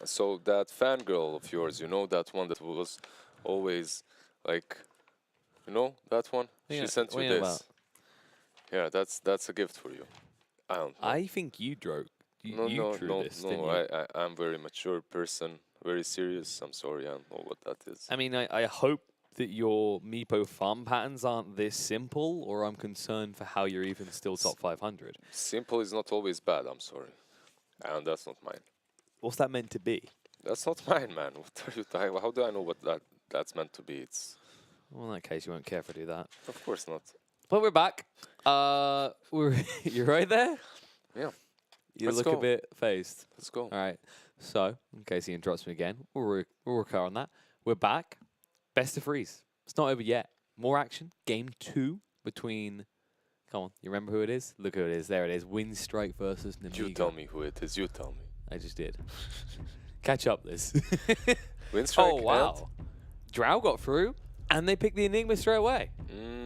So that fangirl of yours, you know, that one that was always like, you know, that one? She sent you this. Yeah, that's a gift for you. I don't know. I think you drew. You drew this, didn't you? I'm very mature person, very serious. I'm sorry, I don't know what that is. I mean, I hope that your Meepo farm patterns aren't this simple, or I'm concerned for how you're even still top 500. Simple is not always bad, I'm sorry. And that's not mine. What's that meant to be? That's not mine, man. What are you talking about? How do I know what that's meant to be? It's... Well, in that case, you won't care if I do that. Of course not. But we're back. You're right there? Yeah. You look a bit phased. Let's go. All right. So, in case he interrupts me again, we'll recur on that. We're back. Best of threes. It's not over yet. More action. Game 2 between... Come on. You remember who it is? Look who it is. There it is. Winstrike versus Nemiga. You tell me who it is. You tell me. I just did. Catch up, Liz. Winstrike. Oh, wow. Drow got through, and they picked the Enigma straight away.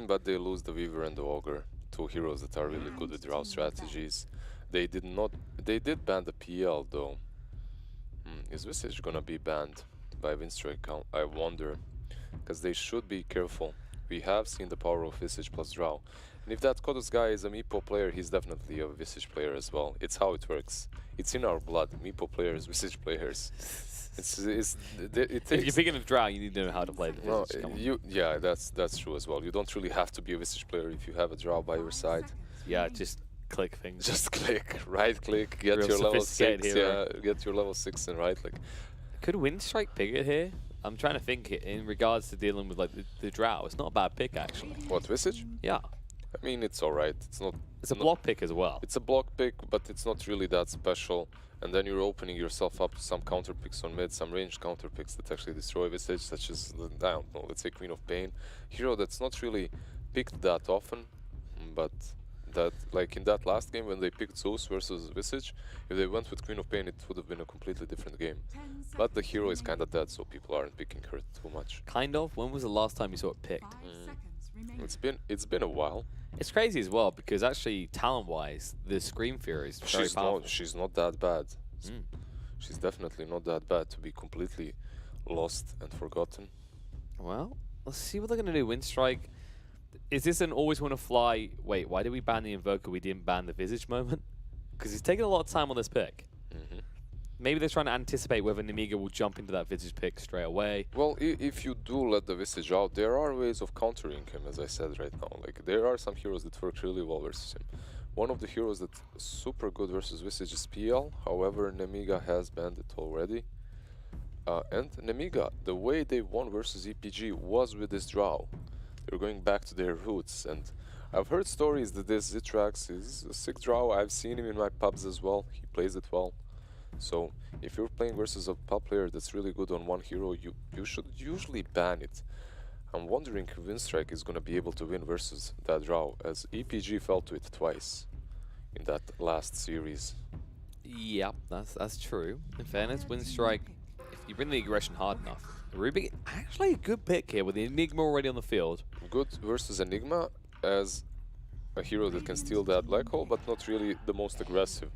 But they lose the Weaver and the Ogre. Two heroes that are really good with Drow strategies. They did not... They did ban the PL, though. Is Visage gonna be banned by Winstrike? I wonder. Because they should be careful. We have seen the power of Visage plus Drow. And if that Kodos guy is a Meepo player, he's definitely a Visage player as well. It's how it works. It's in our blood. Meepo players, Visage players. If you're picking a Drow, you need to know how to play the Visage. Yeah, that's true as well. You don't really have to be a Visage player if you have a Drow by your side. Yeah, just click things. Just click, right click, get your level 6. Yeah, get your level 6 and right click. Could Winstrike pick it here? I'm trying to think in regards to dealing with like the Drow. It's not a bad pick actually. What, Visage? Yeah. I mean, it's alright. It's not. It's a block pick as well. It's a block pick, but it's not really that special. And then you're opening yourself up to some counter picks on mid, some ranged counter picks that actually destroy Visage, such as, I don't know, let's say Queen of Pain. Hero that's not really picked that often, but that, like in that last game when they picked Zeus versus Visage, if they went with Queen of Pain, it would have been a completely different game. But the hero is kind of dead, so people aren't picking her too much. Kind of? When was the last time you saw it picked? It's been a while. It's crazy as well because actually, talent-wise, the Scream Fury is very powerful. She's not that bad. She's definitely not that bad to be completely lost and forgotten. Well, let's see what they're going to do. Winstrike. Is this an always want to fly? Wait, why did we ban the Invoker? We didn't ban the Visage moment? Because he's taking a lot of time on this pick. Maybe they're trying to anticipate whether Nemiga will jump into that Visage pick straight away. Well, if you do let the Visage out, there are ways of countering him, as I said right now. Like, there are some heroes that work really well versus him. One of the heroes that's super good versus Visage is PL. However, Nemiga has banned it already. And Nemiga, the way they won versus EPG was with this Drow. They're going back to their roots. And I've heard stories that this Zitrax is a sick Drow. I've seen him in my pubs as well. He plays it well. So, if you're playing versus a pub player that's really good on one hero, you should usually ban it. I'm wondering if Winstrike is going to be able to win versus that Drow, as EPG fell to it twice in that last series. Yeah, that's true. In fairness, Winstrike, if you bring the aggression hard enough, Rubik, actually a good pick here with the Enigma already on the field. Good versus Enigma as a hero that can steal that black hole, but not really the most aggressive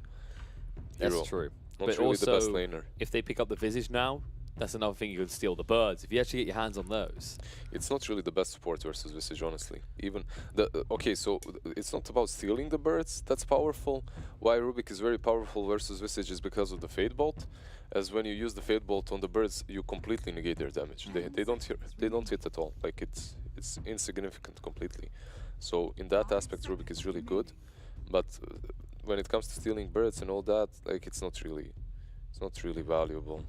hero. That's true. Not but really also, the best laner. If they pick up the Visage now, that's another thing you can steal the birds. If you actually get your hands on those. It's not really the best support versus Visage, honestly. Even the okay, so it's not about stealing the birds. That's powerful. Why Rubik is very powerful versus Visage is because of the Fade Bolt. As when you use the Fade Bolt on the birds, you completely negate their damage. They don't hit at all. Like it's insignificant completely. So in that aspect, Rubik is really good. But when it comes to stealing birds and all that, like it's not really valuable.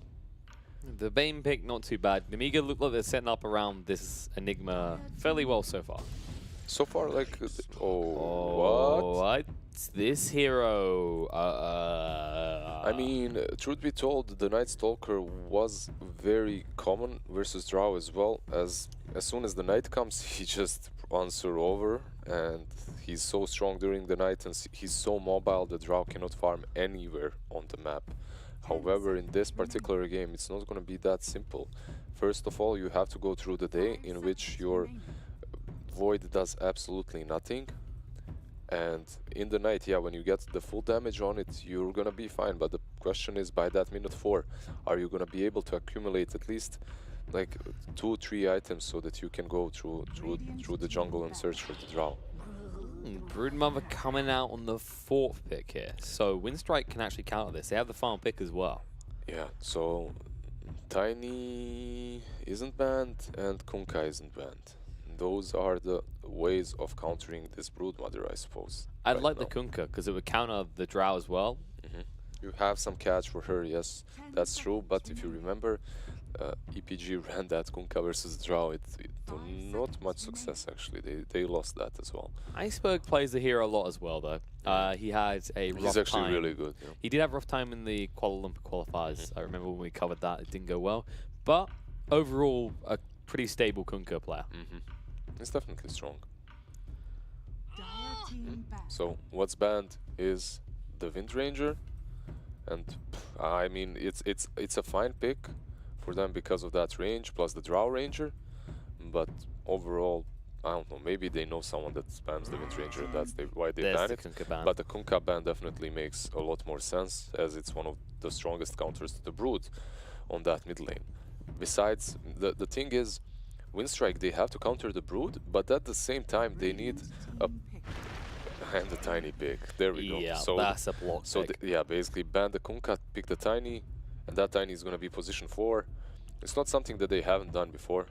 The Bane pick, not too bad. Nemiga look like they're setting up around this Enigma fairly well so far. So far, like, what? What's this hero? I mean, truth be told, the Night Stalker was very common versus Drow as well. As soon as the night comes, he just runs her over, and he's so strong during the night, and he's so mobile that Drow cannot farm anywhere on the map. However, in this particular game, it's not going to be that simple. First of all, you have to go through the day in which your Void does absolutely nothing. And in the night, yeah, when you get the full damage on it, you're gonna be fine. But the question is, by that minute 4, are you gonna be able to accumulate at least like 2-3 items so that you can go through the jungle and search for the drow? Broodmother coming out on the 4th pick here. So Winstrike can actually counter this. They have the final pick as well. Yeah, so Tiny isn't banned and Kunkka isn't banned. Those are the ways of countering this Broodmother, I suppose. I'd right like now. the Kunkka because it would counter the Drow as well. You have some catch for her, yes, that's true. But if you remember, EPG ran that Kunkka versus Drow. It not much success actually. They lost that as well. Iceberg plays the hero a lot as well, though. He had a rough He's actually time. really good. Yeah. He did have a rough time in the Kuala Lumpur qualifiers. I remember when we covered that, it didn't go well. But overall, a pretty stable Kunkka player. It's definitely strong. So what's banned is the Wind Ranger, and I mean it's a fine pick for them because of that range plus the Drow Ranger, but overall I don't know, maybe they know someone that spams the Wind Ranger and that's why they There's ban the it. Kunkka ban. But the Kunkka ban definitely makes a lot more sense as it's one of the strongest counters to the Brood on that mid lane. Besides, the thing is, Winstrike, they have to counter the Brood, but at the same time they need a and the Tiny pick. There we go. Yeah, So that's a block so pick. yeah, basically ban the Kunkka, pick the Tiny, and that Tiny is gonna be position 4. It's not something that they haven't done before.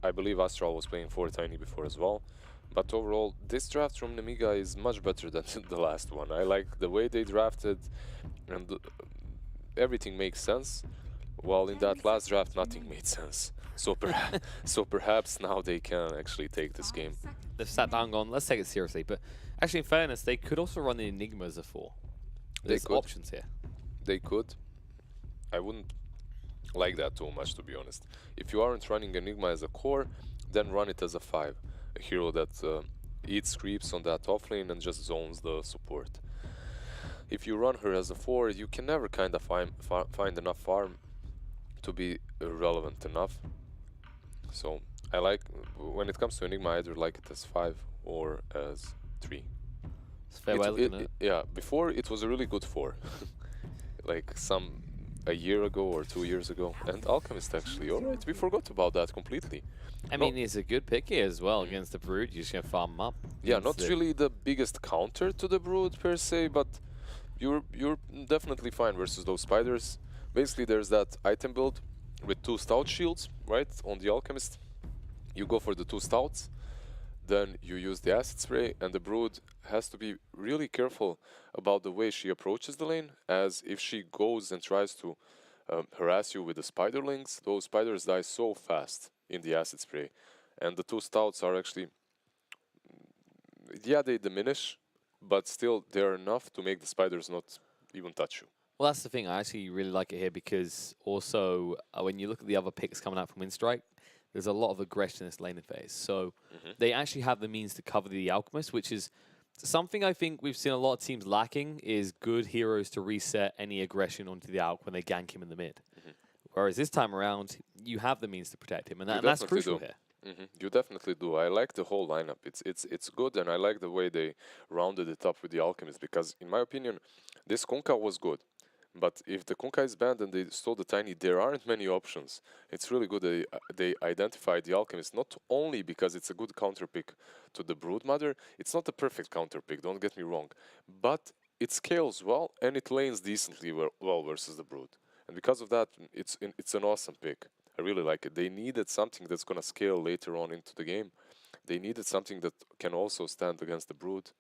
I believe Astral was playing 4 Tiny before as well. But overall, this draft from Nemiga is much better than the last one. I like the way they drafted, and everything makes sense. While in that last draft, nothing made sense. So, so perhaps now they can actually take this game. They've sat down and gone, let's take it seriously. But actually, in fairness, they could also run the Enigma as a 4. There's could. options here. They could. I wouldn't like that too much, to be honest. If you aren't running Enigma as a core, then run it as a 5. A hero that eats creeps on that offlane and just zones the support. If you run her as a 4, you can never kind of find enough farm to be relevant enough. So I like, when it comes to Enigma, I either like it as 5 or as 3. It's a fair way of looking at it. Yeah, before it was a really good 4. Like a year ago or 2 years ago. And Alchemist actually, alright, we forgot about that completely. I mean, it's a good pick here as well against the Brood. You're just going to farm them up. Yeah, not really the biggest counter to the Brood per se, but you're definitely fine versus those spiders. Basically, there's that item build with 2 stout shields, right, on the Alchemist. You go for the 2 stouts, then you use the acid spray, and the Brood has to be really careful about the way she approaches the lane, as if she goes and tries to harass you with the spiderlings, those spiders die so fast in the acid spray. And the 2 stouts are actually, yeah, they diminish, but still they're enough to make the spiders not even touch you. Well, that's the thing. I actually really like it here because also when you look at the other picks coming out from Winstrike, there's a lot of aggression in this laning phase. So they actually have the means to cover the Alchemist, which is something I think we've seen a lot of teams lacking, is good heroes to reset any aggression onto the Alch when they gank him in the mid. Whereas this time around, you have the means to protect him, and that's crucial here. You definitely do. I like the whole lineup. It's good, and I like the way they rounded it up with the Alchemist, because in my opinion, this Kunkka was good. But if the Kunkka is banned and they stole the Tiny, there aren't many options. It's really good they identified the Alchemist, not only because it's a good counter pick to the Broodmother, it's not a perfect counter pick, don't get me wrong, but it scales well and it lanes decently well versus the Brood. And because of that, it's an awesome pick. I really like it. They needed something that's going to scale later on into the game. They needed something that can also stand against the Brood.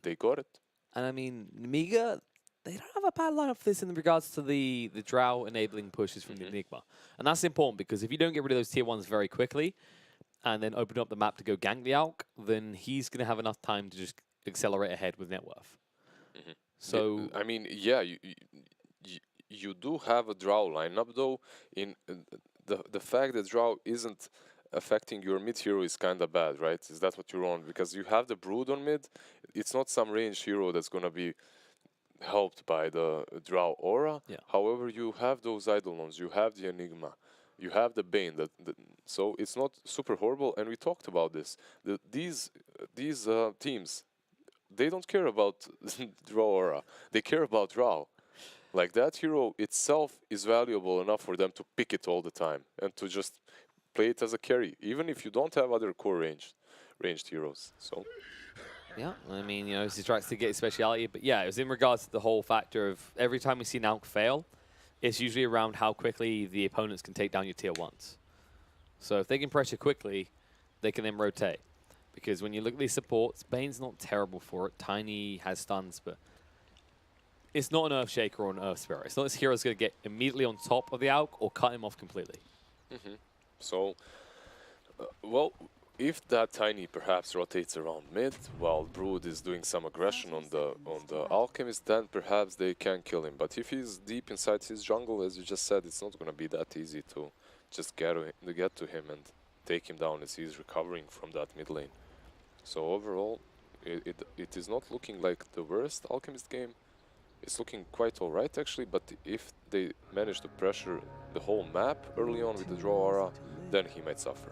They got it. And I mean, Nemiga, they don't have a bad lineup for this in regards to the Drow enabling pushes from the Enigma. And that's important because if you don't get rid of those tier 1s very quickly and then open up the map to go gank the Alch, then he's going to have enough time to just accelerate ahead with net worth. So, I mean, yeah, you do have a Drow lineup though. In the fact that Drow isn't affecting your mid hero is kind of bad, right? Is that what you're on? Because you have the Brood on mid. It's not some ranged hero that's going to be helped by the Drow aura. Yeah. However, you have those Eidolons, you have the Enigma, You have the Bane, so it's not super horrible. And we talked about this. These teams, they don't care about Draw Aura. They care Draw. Like that hero itself is valuable enough for them to pick it all the time and to just play it as a carry, even if you don't have other core ranged heroes. So. Yeah, I mean, you know, he tries to get his speciality, but yeah, it was in regards to the whole factor of every time we see an Alk fail, it's usually around how quickly the opponents can take down your tier 1s. So if they can pressure quickly, they can then rotate. Because when you look at these supports, Bane's not terrible for it. Tiny has stuns, but it's not an Earthshaker or an Earth Spirit. It's not this hero's going to get immediately on top of the Alk or cut him off completely. So, well, if that Tiny perhaps rotates around mid while Brood is doing some aggression on the Alchemist, then perhaps they can kill him. But if he's deep inside his jungle, as you just said, it's not going to be that easy to just get to him and take him down as he's recovering from that mid lane. So overall, it is not looking like the worst Alchemist game. It's looking quite alright actually, but if they manage to pressure the whole map early on with the Draw Aura, then he might suffer.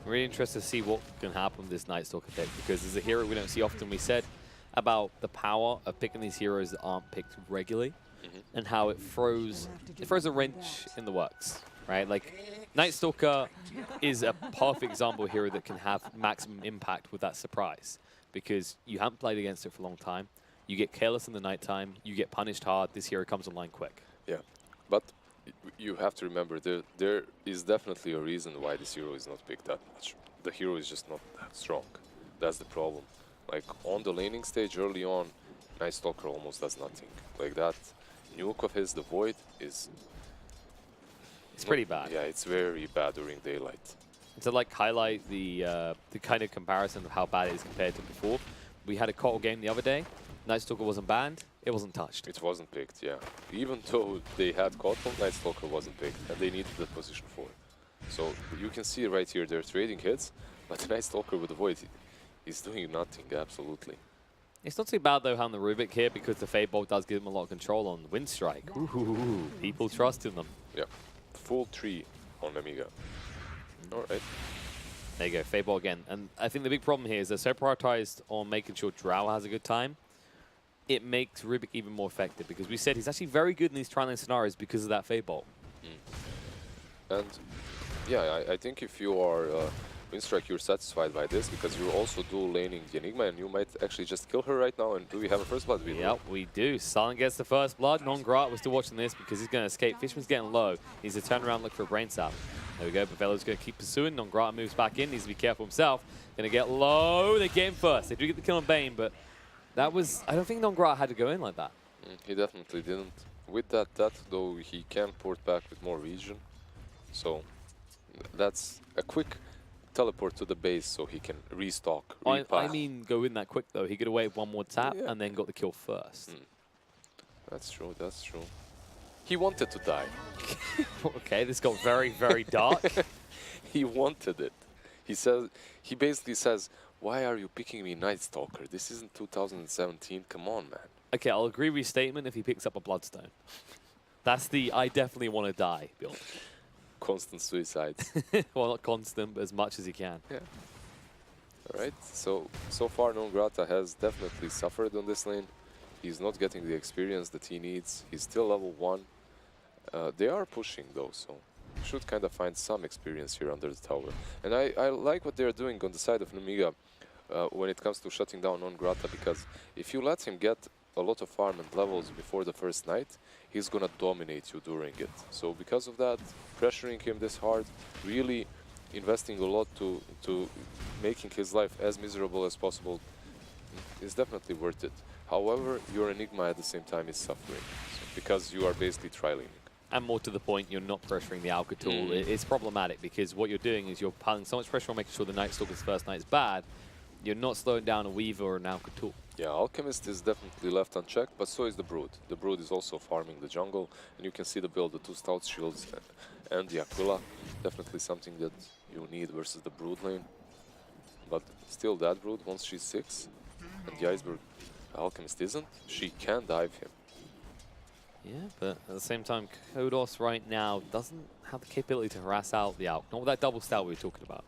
I'm really interested to see what can happen with this Night Stalker pick, because as a hero we don't see often. We said about the power of picking these heroes that aren't picked regularly, and how it throws a wrench in the works, right? Like, Night Stalker is a perfect example of a hero that can have maximum impact with that surprise, because you haven't played against it for a long time. You get careless in the nighttime, you get punished hard, this hero comes online quick. Yeah, but you have to remember, there is definitely a reason why this hero is not picked that much. The hero is just not that strong. That's the problem. Like, on the laning stage early on, Night Stalker almost does nothing. Like, that nuke of his, the Void, is... It's pretty bad. Yeah, it's very bad during daylight. And to like highlight the kind of comparison of how bad it is compared to before, we had a Kotl game the other day. Night Stalker wasn't banned, it wasn't touched. It wasn't picked, yeah. Even though they had Kotl, Night Stalker wasn't picked, and they needed that position 4. So you can see right here, they're trading hits, but Night Stalker with the Void is doing nothing, absolutely. It's not too bad though on the Rubik here, because the Fade Bolt does give him a lot of control on Winstrike. Ooh, people trust in them. Yeah, full 3 on Nemiga. Alright. There you go, Fade Bolt again. And I think the big problem here is they're so prioritized on making sure Drow has a good time. It makes Rubik even more effective, because we said he's actually very good in these tri-lane scenarios because of that Fade Bolt. And yeah, I think if you are Winstrike, you're satisfied by this, because you're also dual laning the Enigma, and you might actually just kill her right now. And do we have a first blood? Yep, we do. Silent gets the first blood. Non-Grat, we're still watching this because he's going to escape. Fisherman's getting low. Needs to turn around and look for a brain sap. There we go. Pavelo's going to keep pursuing. Non-Grat moves back in. Needs to be careful himself. Going to get low. They get him first. They do get the kill on Bane, but that was... I don't think Non-Grat had to go in like that. He definitely didn't. With that, though, he can port back with more regen. So that's a quick teleport to the base so he can restock. I mean, go in that quick, though. He got away with one more tap and then got the kill first. That's true, that's true. He wanted to die. Okay, this got very, very dark. He wanted it. He basically says, why are you picking me Night Stalker? This isn't 2017, come on, man. Okay, I'll agree with your statement if he picks up a Bloodstone. That's the I definitely want to die build. Constant suicides. Well, not constant, but as much as he can. Yeah. Alright, so far Non-Grata has definitely suffered on this lane. He's not getting the experience that he needs. He's still level 1. They are pushing though, so should kind of find some experience here under the tower. And I like what they're doing on the side of Nemiga when it comes to shutting down Non-Grata, because if you let him get a lot of farm and levels before the first night, he's gonna dominate you during it. So because of that, pressuring him this hard, really investing a lot to making his life as miserable as possible is definitely worth it. However, your Enigma at the same time is suffering, because you are basically tri-laning. And more to the point, you're not pressuring the Alk at all. It's problematic, because what you're doing is you're piling so much pressure on making sure the Night Stalker's first night is bad, you're not slowing down a Weaver or an Alk at all. Yeah, Alchemist is definitely left unchecked, but so is the Brood. The Brood is also farming the jungle, and you can see the build, the 2 Stout Shields and the Aquila. Definitely something that you need versus the Brood lane. But still, that Brood, once she's 6, and the Iceberg Alchemist isn't, she can dive him. Yeah, but at the same time, Kodos right now doesn't have the capability to harass out the Alk. Not with that double stout we were talking about.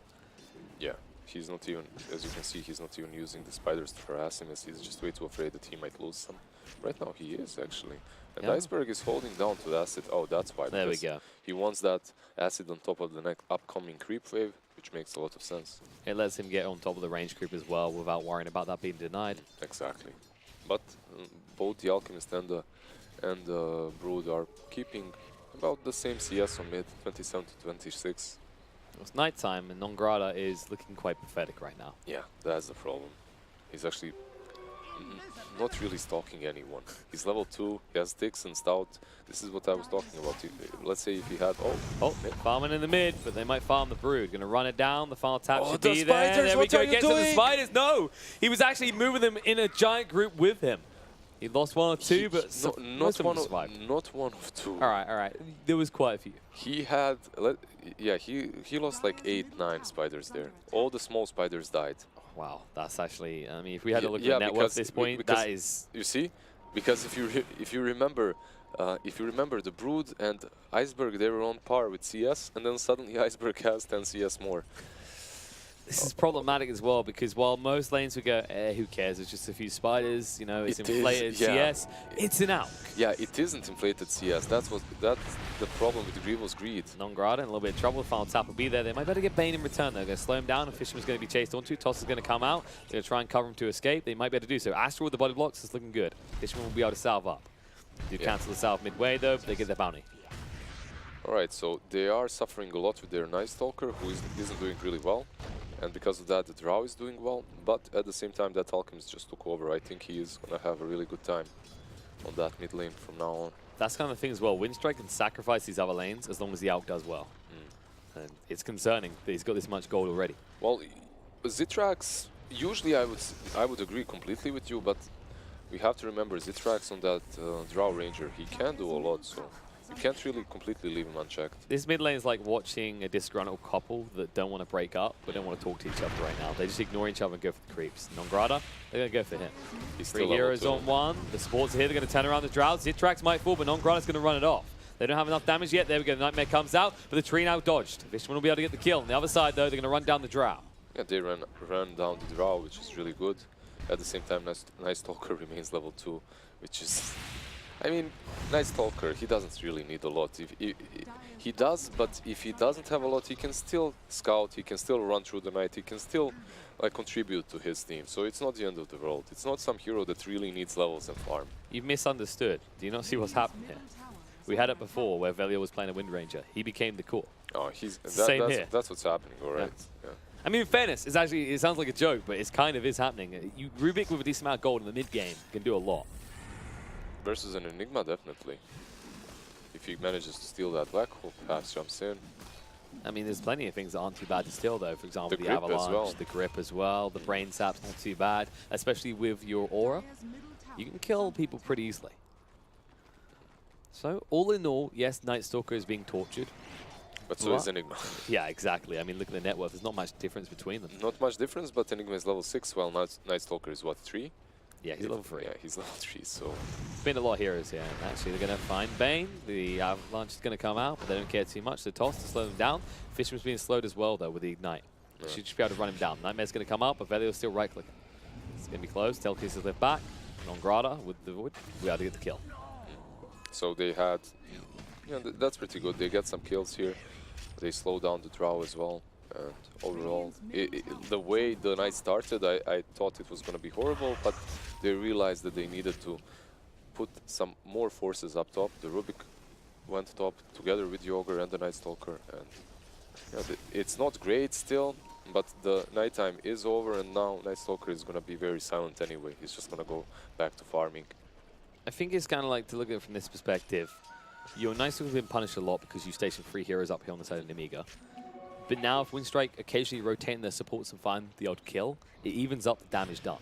Yeah, he's not even, as you can see, he's not even using the spiders to harass him, as he's just way too afraid that he might lose some. Right now he is, actually. And Yeah. Iceberg is holding down to the acid. Oh, that's why. There we because go. He wants that acid on top of the next upcoming creep wave, which makes a lot of sense. It lets him get on top of the range creep as well without worrying about that being denied. Exactly. But both the Alchemist and the Brood are keeping about the same CS on mid, 27 to 26. It's nighttime, and Nongrada is looking quite pathetic right now. Yeah, that's the problem. He's actually not really stalking anyone. He's level 2, he has Ticks and Stout. This is what I was talking about. Let's say if he had... Oh, they're farming in the mid, but they might farm the Brood. Gonna run it down, the final tap should the be there. spiders, There we what go, are you gets to the doing? spiders. No! He was actually moving them in a giant group with him. He lost one or two, but most of them survived. Not one of two. Alright. There was quite a few. He had... Yeah, he lost like 8, 9 spiders there. All the small spiders died. Wow, that's actually... I mean, if we had to look at Yeah, the net worth at this point, that is... You see? Because if you remember the Brood and Iceberg, they were on par with CS, and then suddenly Iceberg has 10 CS more. This is problematic as well, because while most lanes would go, who cares, it's just a few spiders, you know, it's inflated CS, it's an Alk. Yeah, it isn't inflated CS. That's the problem with Grievous Greed. Nongrada in a little bit of trouble. The final tap will be there. They might better get Bane in return. They're going to slow him down, and Fisherman's going to be chased onto. Toss is going to come out. They're going to try and cover him to escape. They might be able to do so. Astral with the body blocks is looking good. Fisherman will be able to salve up. Do cancel the salve midway, though, but they get their bounty. Alright, so they are suffering a lot with their Night Stalker, who isn't doing really well. And because of that, the Drow is doing well, but at the same time, that Alchemist just took over. I think he is going to have a really good time on that mid lane from now on. That's kind of the thing as well. Winstrike can sacrifice these other lanes as long as the Alk does well. And it's concerning that he's got this much gold already. Well, Zitrax, usually I would agree completely with you, but we have to remember Zitrax on that Drow Ranger, he can do a lot, so you can't really completely leave him unchecked. This mid lane is like watching a disgruntled couple that don't want to break up, but don't want to talk to each other right now. They just ignore each other and go for the creeps. Nongrada, they're going to go for him. He's 3 still heroes level 2. on 1. The supports are here. They're going to turn around the Drought. Zitrax might fall, but Nongrada's going to run it off. They don't have enough damage yet. There we go. The Nightmare comes out, but the tree now dodged. Fishman will be able to get the kill. On the other side, though, they're going to run down the Drow. Yeah, they ran down the Drow, which is really good. At the same time, Night Stalker remains level 2, which is... I mean, Night Stalker, he doesn't really need a lot. He does, but if he doesn't have a lot, he can still scout, he can still run through the night, he can still contribute to his team. So it's not the end of the world. It's not some hero that really needs levels and farm. You've misunderstood. Do you not see what's happening here? We had it before where Velio was playing a Wind Ranger. He became the core. Oh, that's what's happening, all right. Yeah. I mean, in fairness, it's actually, it sounds like a joke, but it kind of is happening. Rubik with a decent amount of gold in the mid game can do a lot. Versus an Enigma, definitely. If he manages to steal that black hole, perhaps jumps in. I mean, there's plenty of things that aren't too bad to steal, though. For example, the grip as Avalanche, well. the grip as well, the Brain Sap's not too bad, especially with your aura. You can kill people pretty easily. So, all in all, yes, Night Stalker is being tortured. But so is Enigma. Yeah, exactly. I mean, look at the net worth. There's not much difference between them. Not much difference, but Enigma is level 6, while Night Stalker is what, 3? Yeah, he's level 3. Yeah, he's level 3, so... Been a lot of heroes here. And actually, they're going to find Bane. The Avalanche is going to come out, but they don't care too much. The toss to slow them down. Fisherman's being slowed as well, though, with the Ignite. Yeah. Should just be able to run him down. Nightmare's going to come out, but Velio's still right-clicking. It's going to be close. Telkis is left back. Nongrada with the wood. We are to get the kill. So they had... Yeah, that's pretty good. They get some kills here. They slow down the Drow as well. And overall, the way the night started, I thought it was going to be horrible, but they realized that they needed to put some more forces up top. The Rubik went top together with the Ogre and the Night Stalker, and yeah, it's not great still, but the nighttime is over, and now Night Stalker is going to be very silent anyway. He's just going to go back to farming. I think it's kind of like, to look at it from this perspective, your Night Stalker's been punished a lot because you stationed 3 heroes up here on the side of Nemiga. But now, if Winstrike occasionally rotating their supports and find the odd kill, it evens up the damage done.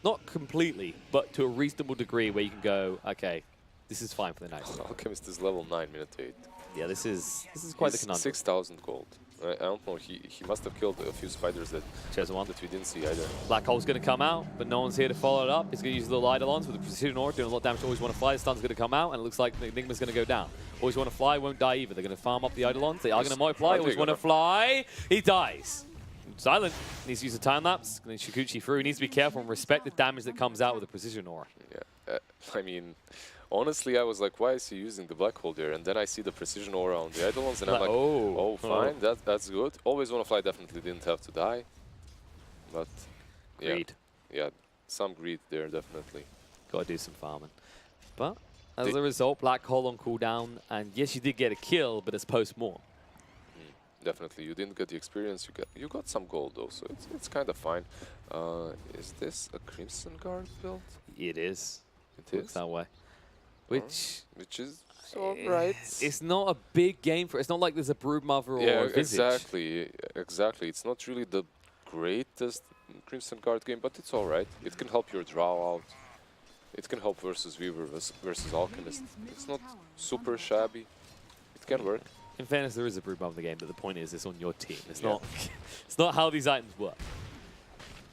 Not completely, but to a reasonable degree where you can go, okay, this is fine for the Night Stalker. Alchemist is level 9, minute 8. Yeah, this is quite the conundrum. 6,000 gold. I don't know. He must have killed a few spiders that we didn't see either. Black Hole's going to come out, but no one's here to follow it up. He's going to use the little Eidolons with the precision aura, doing a lot of damage to Always Want to Fly. The stun's going to come out, and it looks like the Enigma's going to go down. Always Want to Fly won't die either. They're going to farm up the Eidolons. They are going to multiply. Always Want to Fly. He dies. Silent needs to use a time lapse. Going to Shikuchi through. He needs to be careful and respect the damage that comes out with the precision aura. Yeah, I mean, honestly, I was like, why is he using the Black Hole there? And then I see the precision aura on the Eidolons, and I'm like, oh, fine, that's good. Always Want to Fly definitely didn't have to die. But, yeah. Greed. Yeah, some greed there, definitely. Got to do some farming. But, as a result, Black Hole on cooldown, and yes, you did get a kill, but it's post-mortem. Definitely, you didn't get the experience. You got some gold though, so it's kind of fine. Is this a Crimson Guard build? It is. It looks that way. Which is alright. It's not a big game for. It's not like there's a Broodmother or a Visage. Exactly. It's not really the greatest Crimson Guard game, but it's alright. It can help your draw out. It can help versus Weaver versus Alchemist. It's not super shabby. It can work. In fairness, there is a Broodmother in the game, but the point is it's on your team. It's not it's not how these items work.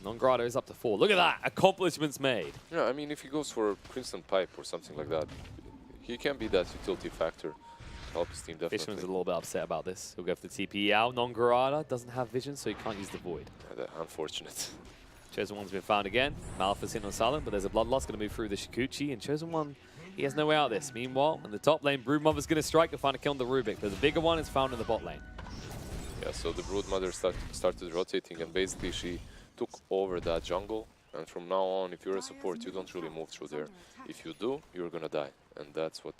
Non-Grado is up to 4. Look at that! Accomplishments made. Yeah, I mean, if he goes for Crimson Pipe or something like that, he can be that utility factor to help his team, definitely. Fishman's a little bit upset about this. He'll go for the TP out. Non-Grado doesn't have vision, so he can't use the Void. Yeah, unfortunate. Chosen One's been found again. Malphite's in on Silent, but there's a Bloodlust going to move through the Shikuchi, and Chosen One, he has no way out of this. Meanwhile, in the top lane, Broodmother's going to strike to find a kill on the Rubik, but the bigger one is found in the bot lane. Yeah, so the Broodmother started rotating, and basically she took over that jungle. And from now on, if you're a support, you don't really move through there. If you do, you're going to die. And that's what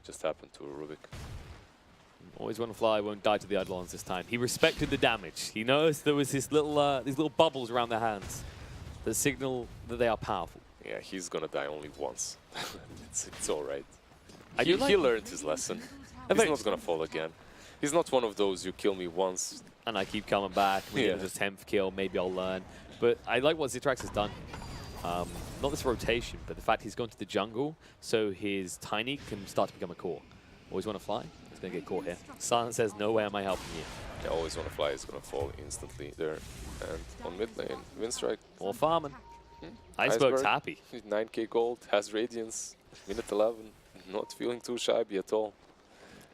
just happened to Rubik. Always Want to Fly won't die to the Eidolons this time. He respected the damage. He noticed there was this little, these little bubbles around their hands that signal that they are powerful. Yeah, he's going to die only once. it's all right. He learned his lesson. He's not going to fall again. He's not one of those, you kill me once. And I keep coming back. We get the 10th kill, maybe I'll learn. But I like what Zitrax has done. Not this rotation, but the fact he's gone to the jungle, so his Tiny can start to become a core. Always Want to Fly? He's going to get caught here. Silent says, no way am I helping you. Yeah, Always Want to Fly is going to fall instantly there. And on mid lane, Winstrike. More farming. Iceberg's happy. 9k gold, has Radiance, minute 11. Not feeling too shabby at all.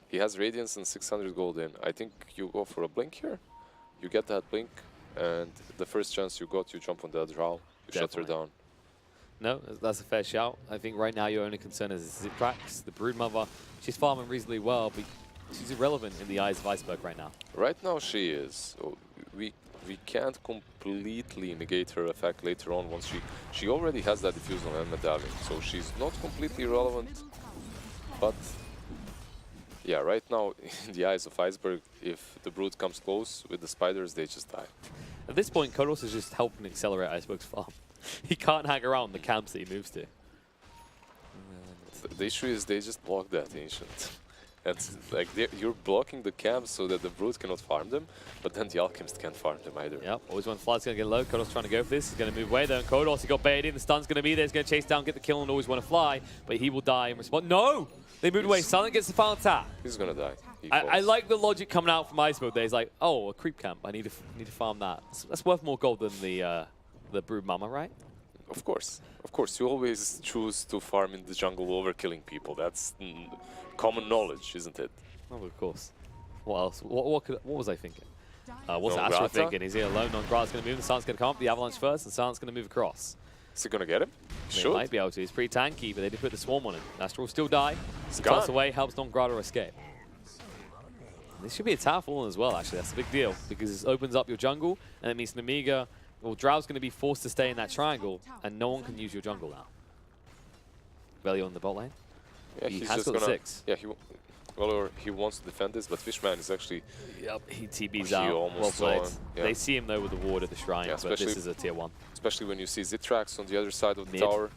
He has Radiance and 600 gold in. I think you go for a blink here. You get that blink, and the first chance you got, you jump on that drow. You shut her down. No, that's a fair shout. I think right now your only concern is Zitrax, the Broodmother. She's farming reasonably well, but she's irrelevant in the eyes of Iceberg right now. Right now she is. So we can't completely negate her effect later on once she already has that diffuse on her medallion. So she's not completely irrelevant, but yeah, right now in the eyes of Iceberg, if the Brood comes close with the spiders, they just die. At this point, Kodos is just helping accelerate Iceberg's farm. He can't hang around the camps that he moves to. The issue is they just block that Ancient. And like you're blocking the camps so that the Brood cannot farm them, but then the Alchemist can't farm them either. Yep, Always Want to Fly's going to get low. Kodos trying to go for this. He's going to move away though. And Kodos, he got baited in. The stun's going to be there. He's going to chase down, get the kill, and Always Want to Fly, but he will die in response. No! They moved away. Silent gets the final tap. He's going to die. I like the logic coming out from Iceberg there. He's like, oh, a creep camp. I need to farm that. That's worth more gold than the Broodmother, right? Of course. Of course. You always choose to farm in the jungle over killing people. That's common knowledge, isn't it? Oh, of course. What else? What was I thinking? What's Astro thinking? He's here alone. Non-Grada's going to move. The Silent's going to come up. The Avalanche first, and Silent's going to move across. Is he going to get him? He might be able to. He's pretty tanky, but they did put the Swarm on him. Astro will still die. Toss away helps Non-Grada escape. This should be a tower fallen as well, actually. That's a big deal, because it opens up your jungle, and it means Nemiga, well, Drow's going to be forced to stay in that triangle, and no one can use your jungle now. Belly on the bot lane. Yeah, he has got the 6. Yeah, he wants to defend this, but Fishman is actually... Yep, he TB's out. Well played. Yeah. They see him, though, with the ward at the shrine, but this is a tier 1. Especially when you see Zitrax on the other side of the tower.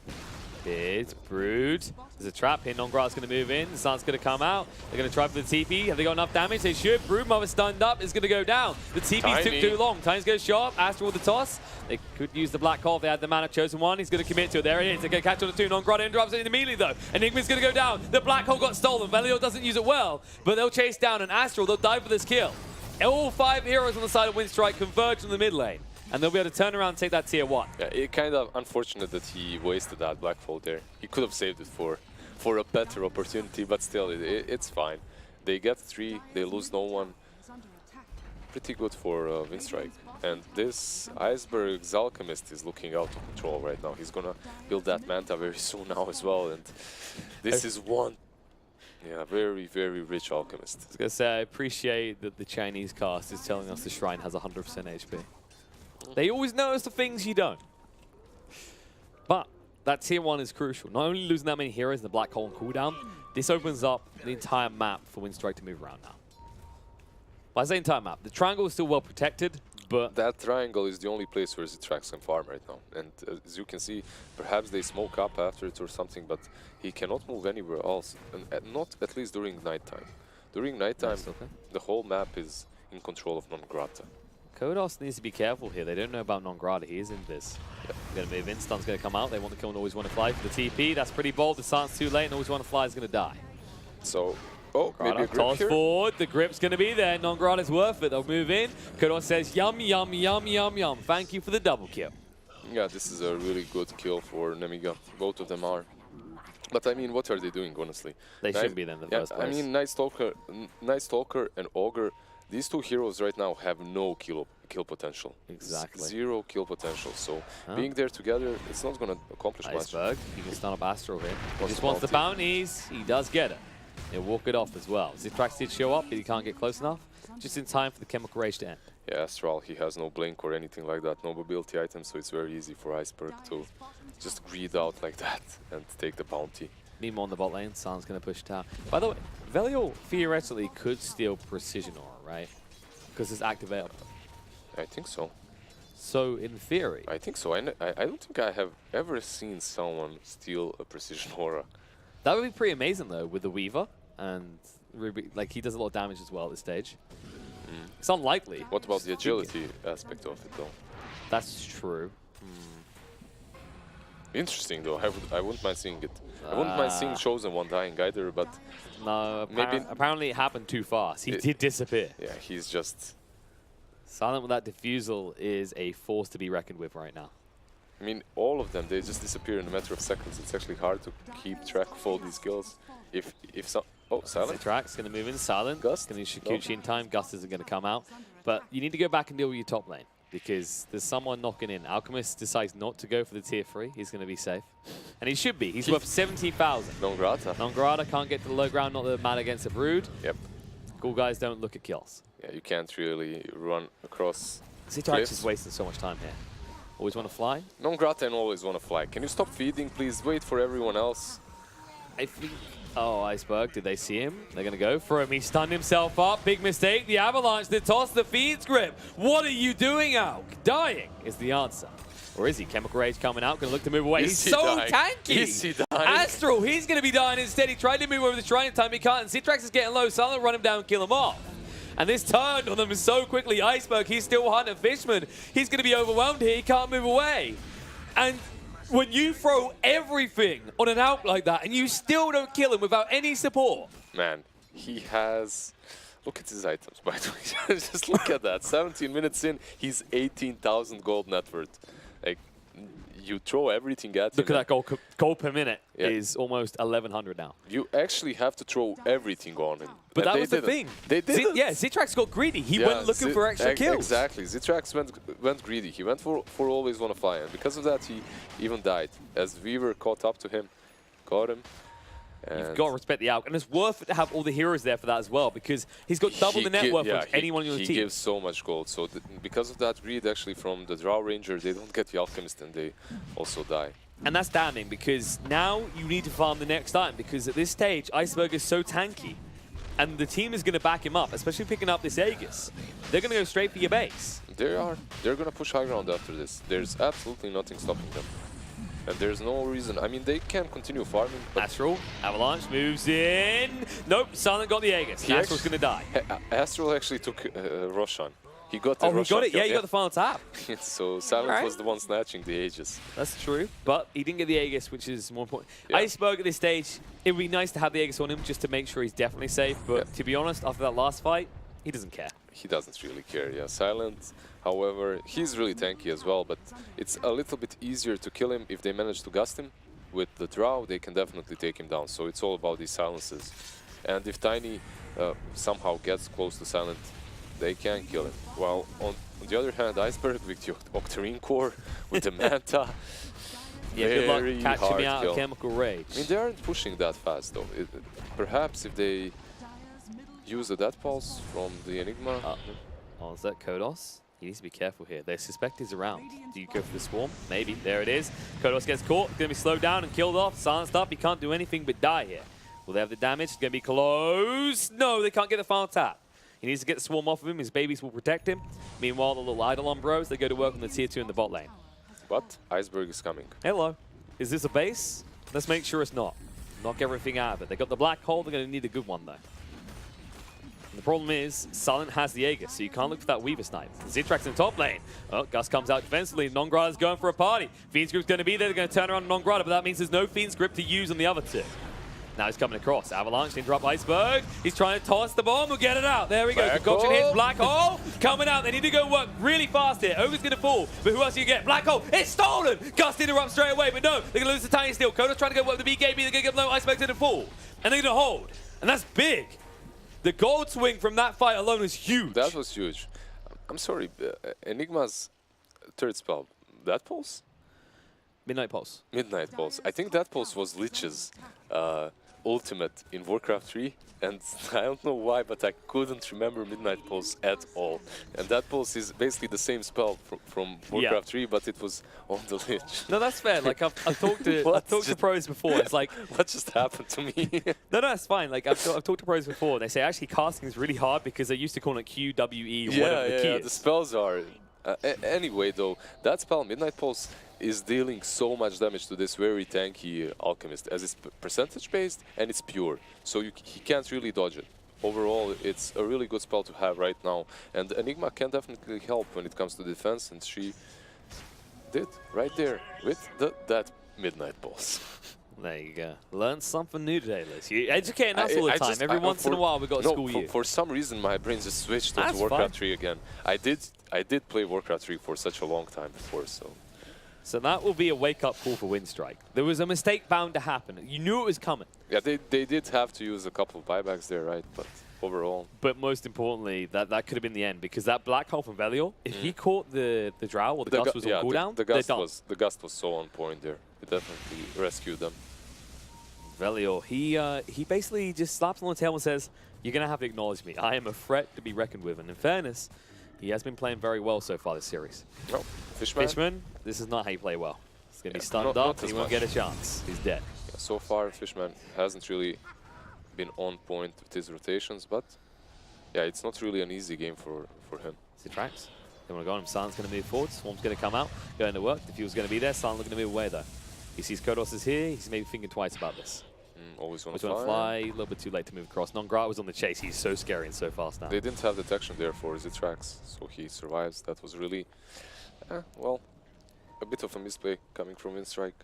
Mid, Brood. There's a trap here. Non-Grada's going to move in. The Sun's going to come out. They're going to try for the TP. Have they got enough damage? They should. Broodmother stunned up. Is going to go down. The TP took too long. Tiny's going to show up. Astro with the toss. They could use the Black Hole if they had the mana. Chosen One. He's going to commit to it. There it is. They're going to catch on the 2. Non-Grada interrupts it immediately, though. Enigma's going to go down. The Black Hole got stolen. Velio doesn't use it well, but they'll chase down. And Astro, they'll die for this kill. All 5 heroes on the side of Winstrike converge on the mid lane. And they'll be able to turn around and take that tier 1. Yeah, it kind of unfortunate that he wasted that Black Fold there. He could have saved it for a better opportunity, but still, it's fine. They get 3, they lose no one. Pretty good for Winstrike. And this Iceberg's Alchemist is looking out of control right now. He's gonna build that Manta very soon now as well. And this is one, very, very rich Alchemist. I was gonna say, I appreciate that the Chinese cast is telling us the Shrine has 100% HP. They always notice the things you don't. But that tier 1 is crucial. Not only losing that many heroes in the black hole and cooldown, this opens up the entire map for Winstrike to move around now. By the entire map, the triangle is still well protected, but that triangle is the only place where Zitrax can farm right now. And as you can see, perhaps they smoke up after it or something, but he cannot move anywhere else, and not at least during nighttime. During nighttime, the whole map is in control of Non-Grata. Kodos needs to be careful here. They don't know about Non-Grata. He is in this. Going to move in. Stun's going to come out. They want to kill and always want to fly for the TP. That's pretty bold. The Stun's too late and always want to fly is going to die. So, maybe a grip toss here? forward. The grip's going to be there. Non-Grata's worth it. They'll move in. Kodos says, yum, yum, yum, yum, yum. Thank you for the double kill. Yeah, this is a really good kill for Nemiga. Both of them are. But I mean, what are they doing, honestly? They shouldn't be there in the first place. I mean, Night Stalker and Ogre, these 2 heroes right now have no kill potential. Exactly. 0 kill potential. So being there together, it's not going to accomplish much. Iceberg, he can stun up Astro here. He just wants the bounties. He does get it. He'll walk it off as well. Zitrax did show up, but he can't get close enough. Just in time for the Chemical Rage to end. Yeah, Astral, he has no blink or anything like that, no mobility item, so it's very easy for Iceberg to just greed out like that and take the bounty. Nemo on the bot lane, San's going to push down. By the way, Veliel theoretically could steal Precision Aura, right? Because it's activated. I think so. So, in theory... I think so. I don't think I have ever seen someone steal a Precision Aura. That would be pretty amazing, though, with the Weaver. And Ruby, like, he does a lot of damage as well at this stage. It's unlikely. What about the agility aspect of it, though? That's true. Interesting, though. I wouldn't mind seeing it. I wouldn't mind seeing Chosen One dying either, but... No, maybe apparently it happened too fast. He did disappear. Yeah, he's just... Silent with that diffusal is a force to be reckoned with right now. I mean, all of them, they just disappear in a matter of seconds. It's actually hard to keep track of all these kills. If some... Oh, Silent. Zitrax going to move in. Silent. Gust. Going to use Shikuchi in time. Gust isn't going to come out. But you need to go back and deal with your top lane. Because there's someone knocking in. Alchemist decides not to go for the tier 3. He's going to be safe. And he should be. He's worth 17,000. Non-Grata. Non-Grata can't get to the low ground, not the man against a Brood. Yep. Cool guys don't look at kills. Yeah, you can't really run across Zitrax is wasting so much time here. Always want to fly? Non-Grata and always want to fly. Can you stop feeding, please? Wait for everyone else. I think... Oh, Iceberg, did they see him? They're going to go for him. He stunned himself up. Big mistake. The avalanche, the toss, the feeds grip. What are you doing, Alk? Dying is the answer. Or is he? Chemical Rage coming out. Going to look to move away. He's so tanky. Is he dying? Astral, he's going to be dying instead. He tried to move over the Shrine in time. He can't. And Zitrax is getting low. Silent run him down and kill him off. And this turned on them so quickly. Iceberg, he's still hunting Fishman. He's going to be overwhelmed here. He can't move away. And... when you throw everything on an Alk like that and you still don't kill him without any support. Man, he has... Look at his items, by the way. Just look at that. 17 minutes in, he's 18,000 gold net worth. Like, you throw everything at him. Look at that gold per minute is almost 1,100 now. You actually have to throw everything on him. But that was the thing. They didn't. Yeah, Zitrax got greedy. He went looking for extra kills. Exactly. Zitrax went greedy. He went for always wanna fly. And because of that, he even died. As Weaver caught up to him, got him. You've got to respect the Alk. And it's worth it to have all the heroes there for that as well, because he's got double the net worth of anyone on your team. He gives so much gold. So because of that greed, actually, from the Drow Ranger, they don't get the Alchemist and they also die. And that's damning, because now you need to farm the next item, because at this stage, Iceberg is so tanky. And the team is going to back him up, especially picking up this Aegis. They're going to go straight for your base. They're going to push high ground after this. There's absolutely nothing stopping them. And there's no reason. I mean, they can continue farming. But Astral, Avalanche moves in. Nope, Silent got the Aegis. Astral's going to die. Astral actually took Roshan. He got the Roshan. He got it. Yeah, he got the final tap. So Silent was the one snatching the Aegis. That's true, but he didn't get the Aegis, which is more important. Iceberg at this stage, it would be nice to have the Aegis on him just to make sure he's definitely safe. But to be honest, after that last fight, he doesn't care. he doesn't really care. Yeah, Silent, however, he's really tanky as well, but it's a little bit easier to kill him if they manage to gust him. With the draw, they can definitely take him down. So it's all about these silences. And if Tiny somehow gets close to Silent, they can kill him. While on the other hand, Iceberg with the Octarine Core, with the Manta, Yeah, good luck very catching hard me out kill. of Chemical Rage. I mean, they aren't pushing that fast though. Perhaps if they use a Death Pulse from the Enigma. Oh, is that Kodos? He needs to be careful here. They suspect he's around. Do you go for the swarm? Maybe. There it is. Kodos gets caught. Going to be slowed down and killed off. Silenced up. He can't do anything but die here. Will they have the damage? It's going to be close. No, they can't get the final tap. He needs to get the swarm off of him. His babies will protect him. Meanwhile, the little Eidolon bros, they go to work on the tier 2 in the bot lane. But Iceberg is coming. Hello. Is this a base? Let's make sure it's not. Knock everything out of it. They got the black hole. They're going to need a good one, though. And the problem is, Silent has the Aegis, so you can't look for that Weaver snipe. Zitrak's in top lane. Oh, Gus comes out defensively. Nongrada's going for a party. Fiend's Grip's going to be there. They're going to turn around on Nongrada, but that means there's no Fiend's Grip to use on the other two. Now he's coming across. Avalanche to interrupt Iceberg. He's trying to toss the bomb. We'll get it out. There we go. Concoction hits Black Hole. Coming out. They need to go work really fast here. Ogre's going to fall. But who else do you get? Black Hole. It's stolen. Gus interrupts straight away. But no, they're going to lose the Tiny Steel. Koda's trying to go work the BKB. They're going to get no Iceberg's going to fall. And they're going to hold. And that's big. The gold swing from that fight alone is huge. That was huge. I'm sorry. Enigma's third spell. That pulse? Midnight Pulse. Midnight Pulse. I think that pulse was Lich's ultimate in Warcraft 3, and I don't know why, but I couldn't remember Midnight Pulse at all. And that pulse is basically the same spell from Warcraft 3, but it was on the Lich. No, that's fair. Like I've talked to pros before. It's like what just happened to me? no, it's fine. Like I've talked to pros before. And they say actually casting is really hard because they used to call it QWE. Whatever the key is. The spells are. Anyway, though, that spell Midnight Pulse is dealing so much damage to this very tanky Alchemist, as it's percentage based and it's pure, so he can't really dodge it. Overall, it's a really good spell to have right now, and Enigma can definitely help when it comes to defense, and she did right there with that Midnight Pulse. There you go. Learn something new today, Liz. You educating us all the time. Every once in a while, we got to school you. For some reason, my brain just switched to Warcraft 3 again. I did play Warcraft 3 for such a long time before, so. So that will be a wake-up call for Winstrike. There was a mistake bound to happen. You knew it was coming. Yeah, they did have to use a couple of buybacks there, right? But overall. But most importantly, that could have been the end, because that black hole from Velior, if he caught the Drow or the Gust was on cooldown, the Gust was so on point there. It definitely rescued them. Velior, he basically just slaps on the tail and says, "You're going to have to acknowledge me. I am a threat to be reckoned with." And in fairness, he has been playing very well so far this series. No, Fishman, this is not how you play well. He's going to be stunned up. He won't get a chance. He's dead. Yeah, so far, Fishman hasn't really been on point with his rotations, but yeah, it's not really an easy game for him. Zitrax, they want to go on him. Silent's going to move forward. Swarm's going to come out, go into work. The fuel's going to be there. Silent looking to move away though. He sees Kodos is here. He's maybe thinking twice about this. Always want to fly. A little bit too late to move across. Nongrata was on the chase. He's so scary and so fast now. They didn't have detection there for Zitrax, so he survives. That was really, well, a bit of a misplay coming from Winstrike.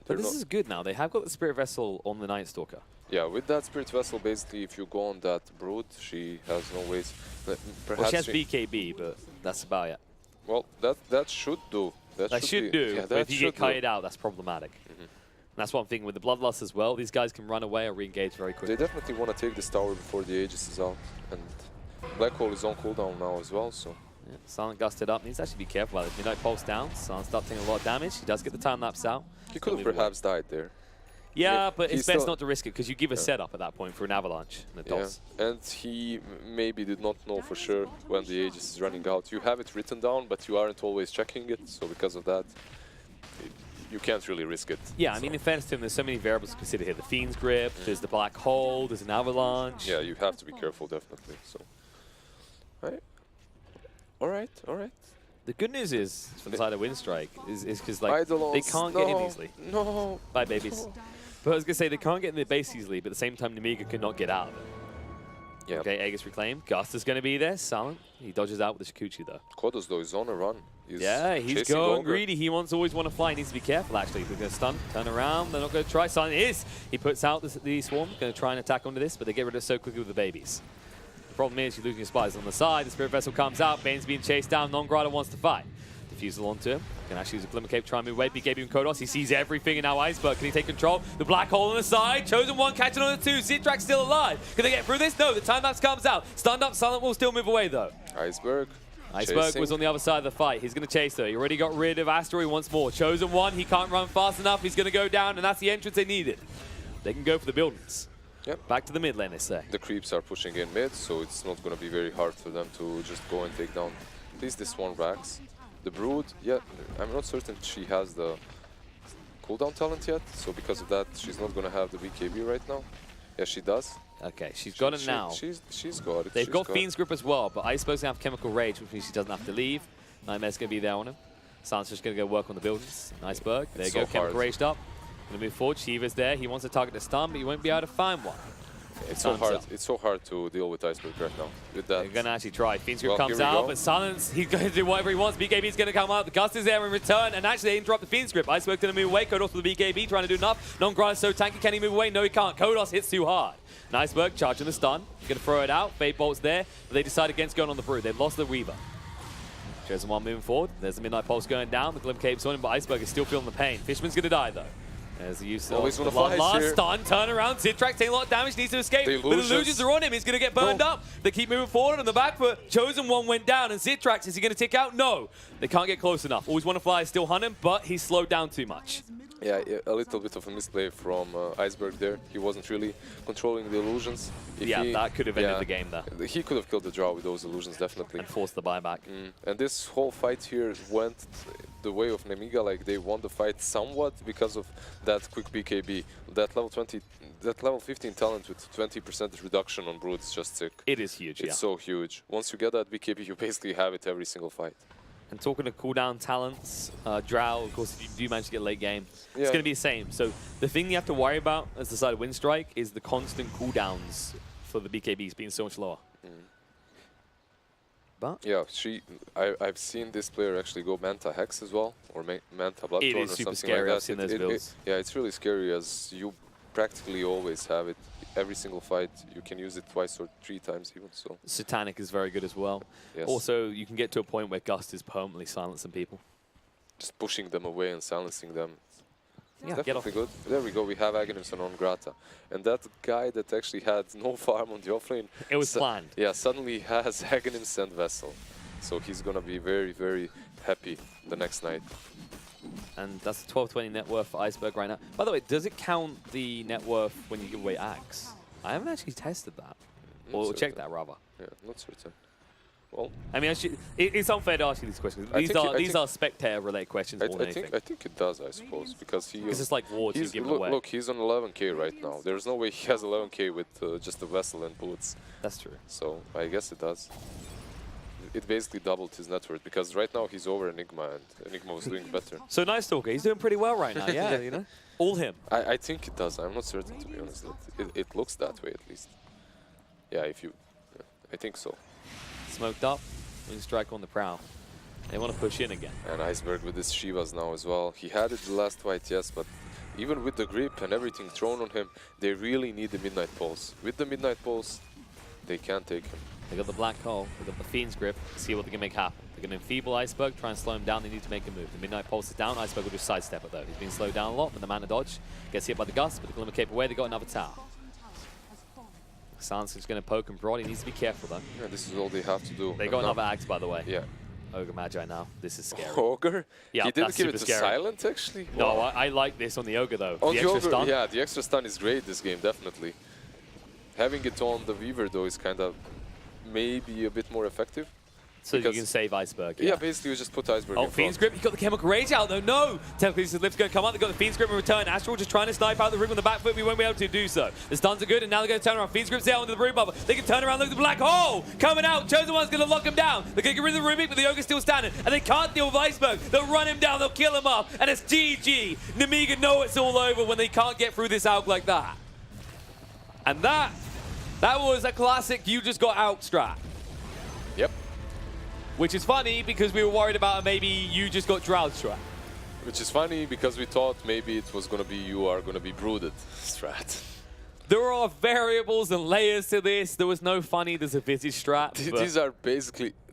But this is good now. They have got the Spirit Vessel on the Night Stalker. Yeah, with that Spirit Vessel, basically, if you go on that Brood, she has no ways. Perhaps well, she has BKB, but that's about it. Well, that should do. That should do. Yeah, but if you get kited out, that's problematic. That's one thing with the Bloodlust as well. These guys can run away or re-engage very quickly. They definitely want to take this tower before the Aegis is out. And Black Hole is on cooldown now as well, so. Yeah, Silent gusted up. Needs to actually be careful about it. Midnight Pulse down. Silent starts taking a lot of damage. He does get the time lapse out. He could have perhaps died there. Yeah, but it's best not to risk it because you give a setup at that point for an Avalanche. And, and he maybe did not know for sure when the Aegis is running out. You have it written down, but you aren't always checking it, so because of that, you can't really risk it. Yeah, I mean, in fairness to him, there's so many variables to consider here. The Fiend's Grip, there's the Black Hole, there's an Avalanche. Yeah, you have to be careful, definitely. So, all right. The good news is, from the side of Winstrike, is because like Eidolons, they can't get in easily. No. Bye, babies. But I was going to say, they can't get in the base easily, but at the same time, Nemiga cannot get out of it. Yeah. Okay, Aegis reclaimed. Gust is going to be there. Silent. He dodges out with the Shikuchi, though. Kodos, though, is on a run. He's going greedy. He always want to fly. He needs to be careful, actually. They're going to stun, turn around. They're not going to try. Silent is. He puts out the swarm. Going to try and attack onto this, but they get rid of it so quickly with the babies. The problem is you're losing your spies on the side. The Spirit Vessel comes out. Bane's being chased down. Non-Grata wants to fight. Diffusal onto him. Can actually use a Glimmer Cape, try and move away. BKB and Kodos. He sees everything and now Iceberg. Can he take control? The black hole on the side. Chosen one catching on the two. Zitrak's still alive. Can they get through this? No. The time lapse comes out. Stunned up. Silent will still move away though. Iceberg was on the other side of the fight. He's going to chase though. He already got rid of Asteroid once more. Chosen one. He can't run fast enough. He's going to go down and that's the entrance they needed. They can go for the buildings. Yep. Back to the mid lane, they say. The creeps are pushing in mid, so it's not going to be very hard for them to just go and take down at least this one Rax. The Brood, yeah, I'm not certain she has the cooldown talent yet, so because of that, she's not going to have the BKB right now. Yeah, she does. Okay, she's got it now. She's got it. They've got Fiend's Grip as well, but Iceberg's going to have Chemical Rage, which means she doesn't have to leave. Nightmare's going to be there on him. Silence just going to go work on the buildings. Iceberg, there you go, Chemical Raged up. Going to move forward, Shiva's there. He wants to target the stun, but he won't be able to find one. It's so hard. It's so hard to deal with Iceberg right now. With that, they're going to actually try. Fiend's Grip comes out, but Silence, he's going to do whatever he wants. BKB's going to come out. The Gust is there in return, and actually they interrupt the Fiend's Grip. Iceberg's going to move away. Kodos with the BKB, trying to do enough. Non-Grata so tanky. Can he move away? No, he can't. Kodos hits too hard. And Iceberg charging the stun. He's going to throw it out. Fade Bolt's there, but they decide against going on the Brood. They've lost the Weaver. Chosen one moving forward. There's the Midnight Pulse going down. The Glim Cape's on him, but Iceberg is still feeling the pain. Fishman's going to die, though. There's the use of the last stun, turn around, Zitrak taking a lot of damage, needs to escape. The illusions are on him, he's going to get burned up. They keep moving forward on the back foot. Chosen one went down, and Zitrak, is he going to tick out? No. They can't get close enough. Always want to fly, still hunt him, but he's slowed down too much. Yeah, a little bit of a misplay from Iceberg there. He wasn't really controlling the illusions. That could have ended the game there. He could have killed the draw with those illusions, definitely. And forced the buyback. And this whole fight here went the way of Nemiga. Like, they won the fight somewhat because of that quick BKB. That level 15 talent with 20% reduction on Brood is just sick. It is huge, It's so huge. Once you get that BKB, you basically have it every single fight. And talking to cooldown talents, Drow, of course, if you do manage to get late game, it's going to be the same. So the thing you have to worry about as the side of Winstrike is the constant cooldowns for the BKBs being so much lower. But yeah, I've seen this player actually go Manta Hex as well, or Manta Bloodthorn or something like that. It is super scary, I've seen those builds. Yeah, it's really scary as you practically always have it. Every single fight, you can use it twice or 3 times even. So Satanic is very good as well. Yes. Also, you can get to a point where Gust is permanently silencing people. Just pushing them away and silencing them. Yeah, definitely good. There we go. We have Aghanim and Non-Grata. And that guy that actually had no farm on the offlane. It was planned. Yeah, suddenly has Aghanim and Vessel. So he's going to be very, very happy the next night. And that's the 1220 net worth for Iceberg right now. By the way, does it count the net worth when you give away Axe? I haven't actually tested that. Or checked that, rather. Yeah, not certain. Well, I mean, it's unfair to ask you these questions. These are spectator-related questions more than anything. I think it does, I suppose, because it's like wards you give away. Look, he's on 11k right now. There's no way he has 11k with just a Vessel and bullets. That's true. So I guess it does. It basically doubled his net worth, because right now he's over Enigma, and Enigma was doing better. So Nice Talker, he's doing pretty well right now, yeah, you know? All him. I think it does. I'm not certain, to be honest. It looks that way, at least. Yeah, I think so. Smoked up, Winstrike on the prowl. They want to push in again. And Iceberg with his Shivas now as well. He had it the last fight, yes, but even with the grip and everything thrown on him, they really need the Midnight Pulse. With the Midnight Pulse, they can't take him. They got the Black Hole, they got the Fiend's Grip, see what they can make happen. They're going to enfeeble Iceberg, try and slow him down, they need to make a move. The Midnight Pulse is down, Iceberg will just sidestep it though. He's been slowed down a lot, but the Mana Dodge gets hit by the Gust, but the Glimmer Cape away, they got another tower. Silence is going to poke and prod, he needs to be careful though. Yeah, this is all they have to do. They got another Axe, by the way. Yeah. Ogre Magi now. This is scary. Ogre? Yeah, he didn't give it to scary. Silent, actually? No, I like this on the Ogre, though. On the extra Ogre, stun. yeah, the extra stun is great this game, definitely. Having it on the Weaver, though, is kind of maybe a bit more effective. So you can save Iceberg. Yeah, basically you just put Iceberg in Fiend's Grip, you got the Chemical Rage out though, no! Technically this lift's going to come out, they got the Fiend's Grip in return. Astral just trying to snipe out the room on the back foot, we won't be able to do so. The stuns are good, and now they're going to turn around. Fiend's Grip's out into the room bubble. They can turn around, look at the Black Hole! Coming out, Chosen One's going to lock him down. They're going to get rid of the Rubik, but the Ogre's still standing, and they can't deal with Iceberg. They'll run him down, they'll kill him up, and it's GG! Nemiga know it's all over when they can't get through this Aug like that. And that was a classic you just got out strat. Yep. Which is funny because we were worried about maybe you just got Drow strat. Which is funny because we thought maybe it was going to be you are going to be brooded strat. There are variables and layers to this. There was no funny. There's a Visage strat.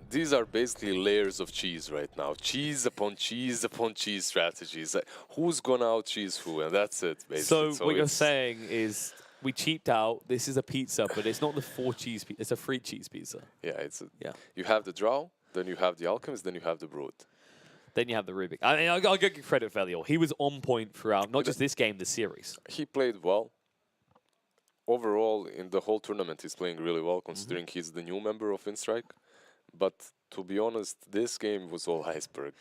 These are basically layers of cheese right now. Cheese upon cheese upon cheese strategies. Like, who's gonna out cheese who, and that's it. Basically. So what you're saying is we cheaped out. This is a pizza, but it's not the 4 cheese pizza. It's a 3 cheese pizza. Yeah, you have the Drow, then you have the Alchemist, then you have the Brood. Then you have the Rubik. I mean, I'll give credit for Elior. He was on point throughout, not just this game, the series. He played well. Overall, in the whole tournament, he's playing really well, considering he's the new member of Winstrike. But to be honest, this game was all iceberg.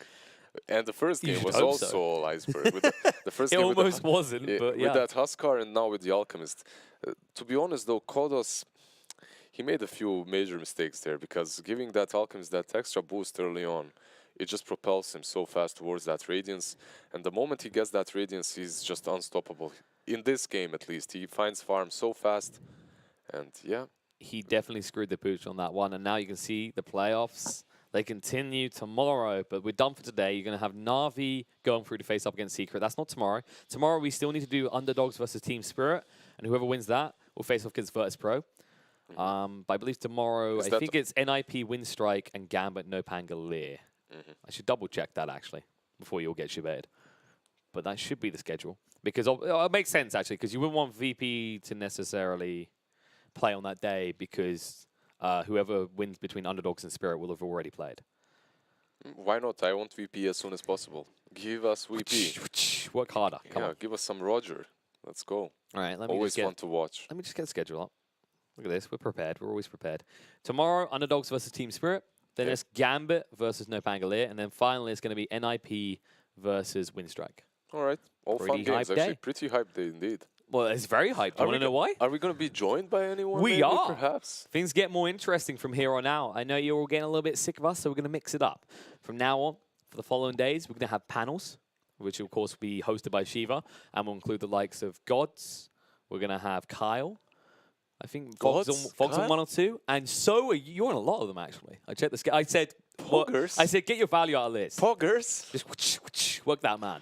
And the first game was also all iceberg. With the first game almost wasn't, but yeah. With that Huskar and now with the Alchemist. To be honest, though, Kodos, he made a few major mistakes there, because giving that Alchemist that extra boost early on, it just propels him so fast towards that Radiance. And the moment he gets that Radiance, he's just unstoppable. In this game, at least, he finds farm so fast. And yeah. He definitely screwed the pooch on that one. And now you can see the playoffs. They continue tomorrow, but we're done for today. You're going to have Na'Vi going through to face up against Secret. That's not tomorrow. Tomorrow, we still need to do Underdogs versus Team Spirit. And whoever wins that will face off against Virtus.pro. But I believe tomorrow, I think it's NIP, Winstrike, and Gambit, no Pangolier. I should double check that, actually, before you all get shibated. But that should be the schedule. Because it makes sense, actually, because you wouldn't want VP to necessarily play on that day, because whoever wins between Underdogs and Spirit will have already played. Why not? I want VP as soon as possible. Give us VP. Work harder. Come on. Give us some Roger. Let's go. All right, let me always fun to watch. Let me just get the schedule up. Look at this. We're prepared. We're always prepared. Tomorrow, Underdogs versus Team Spirit. Then it's Gambit versus No Pangolier. And then finally, it's going to be NIP versus Winstrike. All right. All fun games. Actually, pretty hyped day indeed. Well, it's very hyped. Do you want to know why? Are we going to be joined by anyone? We are. Perhaps. Things get more interesting from here on out. I know you're all getting a little bit sick of us, so we're going to mix it up. From now on, for the following days, we're going to have panels, which, of course, will be hosted by Shiva. And we'll include the likes of Gods. We're going to have Kyle. I think Fox on 1 or 2. And so are you. You're on a lot of them, actually. I checked this. I said, Poggers. I said, get your value out of this. Poggers. Just work that, man.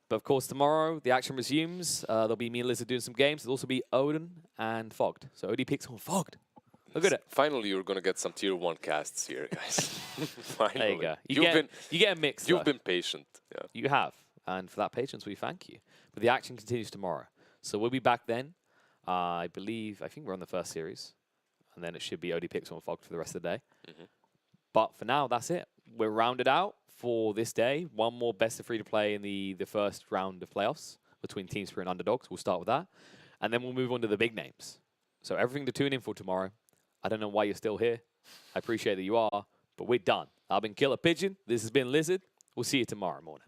But of course, tomorrow, the action resumes. There'll be me and Lizard doing some games. There'll also be Odin and Fogged. So OD picks on Fogged. Look at it. Finally, you're going to get some tier 1 casts here, guys. Finally. There you go. You get a mix. You've been patient. Yeah. You have. And for that patience, we thank you. But the action continues tomorrow. So we'll be back then. I think we're on the first series. And then it should be OD picks on Fogged for the rest of the day. But for now, that's it. We're rounded out for this day. One more best of 3 to play in the first round of playoffs between Team Spirit and Underdogs. We'll start with that. And then we'll move on to the big names. So everything to tune in for tomorrow. I don't know why you're still here. I appreciate that you are, but we're done. I've been Killer Pigeon. This has been Lizard. We'll see you tomorrow morning.